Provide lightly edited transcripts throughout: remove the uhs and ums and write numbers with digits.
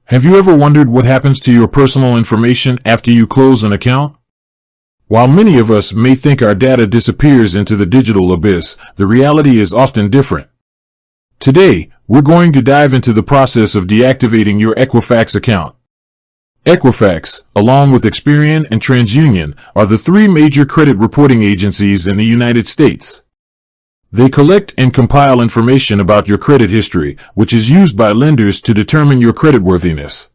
Have you ever wondered what happens to your personal information after you close an account? While many of us may think our data disappears into the digital abyss, the reality is often different. Today, we're going to dive into the process of deactivating your Equifax account. Equifax, along with Experian and TransUnion, are the three major credit reporting agencies in the United States. They collect and compile information about your credit history, which is used by lenders to determine your creditworthiness.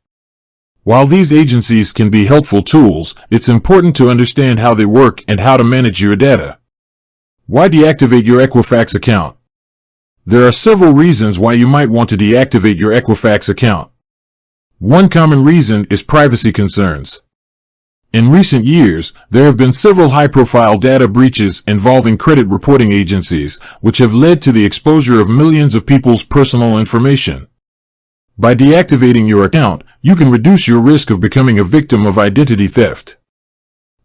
While these agencies can be helpful tools, it's important to understand how they work and how to manage your data. Why deactivate your Equifax account? There are several reasons why you might want to deactivate your Equifax account. One common reason is privacy concerns. In recent years, there have been several high-profile data breaches involving credit reporting agencies, which have led to the exposure of millions of people's personal information. By deactivating your account, you can reduce your risk of becoming a victim of identity theft.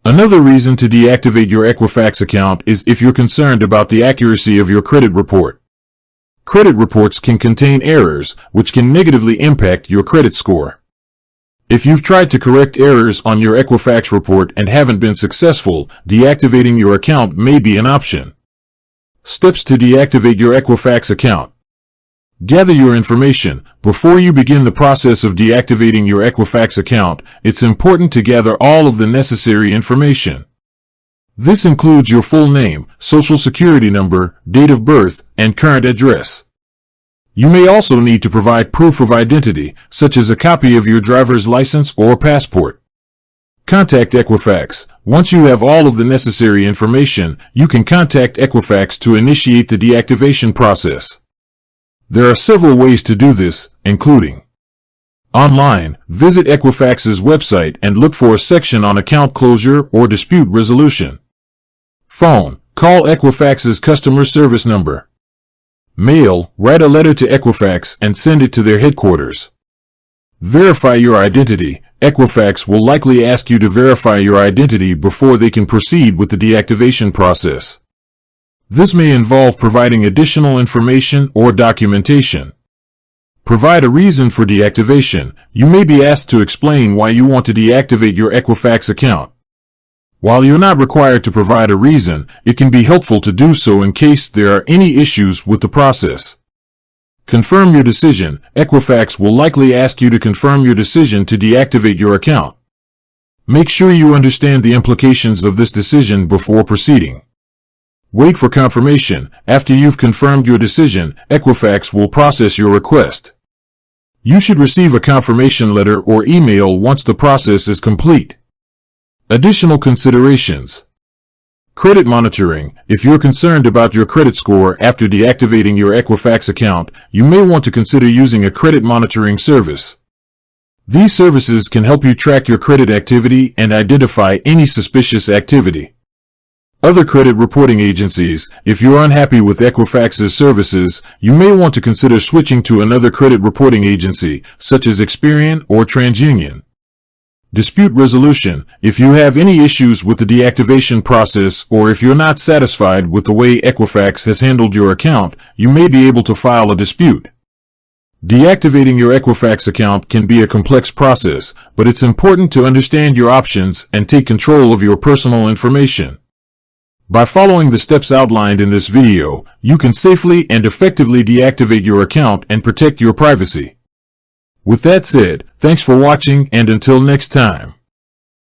Another reason to deactivate your Equifax account is if you're concerned about the accuracy of your credit report. Credit reports can contain errors, which can negatively impact your credit score. If you've tried to correct errors on your Equifax report and haven't been successful, deactivating your account may be an option. Steps to deactivate your Equifax account. Gather your information. Before you begin the process of deactivating your Equifax account, it's important to gather all of the necessary information. This includes your full name, social security number, date of birth, and current address. You may also need to provide proof of identity, such as a copy of your driver's license or passport. Contact Equifax. Once you have all of the necessary information, you can contact Equifax to initiate the deactivation process. There are several ways to do this, including online. Visit Equifax's website and look for a section on account closure or dispute resolution. Phone. Call Equifax's customer service number. Mail. Write a letter to Equifax and send it to their headquarters. Verify your identity. Equifax will likely ask you to verify your identity before they can proceed with the deactivation process. This may involve providing additional information or documentation. Provide a reason for deactivation. You may be asked to explain why you want to deactivate your Equifax account. While you're not required to provide a reason, it can be helpful to do so in case there are any issues with the process. Confirm your decision. Equifax will likely ask you to confirm your decision to deactivate your account. Make sure you understand the implications of this decision before proceeding. Wait for confirmation. After you've confirmed your decision, Equifax will process your request. You should receive a confirmation letter or email once the process is complete. Additional considerations. Credit monitoring. If you're concerned about your credit score after deactivating your Equifax account, you may want to consider using a credit monitoring service. These services can help you track your credit activity and identify any suspicious activity. Other credit reporting agencies. If you're unhappy with Equifax's services, you may want to consider switching to another credit reporting agency, such as Experian or TransUnion. Dispute resolution. If you have any issues with the deactivation process or if you're not satisfied with the way Equifax has handled your account, you may be able to file a dispute. Deactivating your Equifax account can be a complex process, but it's important to understand your options and take control of your personal information. By following the steps outlined in this video, you can safely and effectively deactivate your account and protect your privacy. With that said, thanks for watching, and until next time.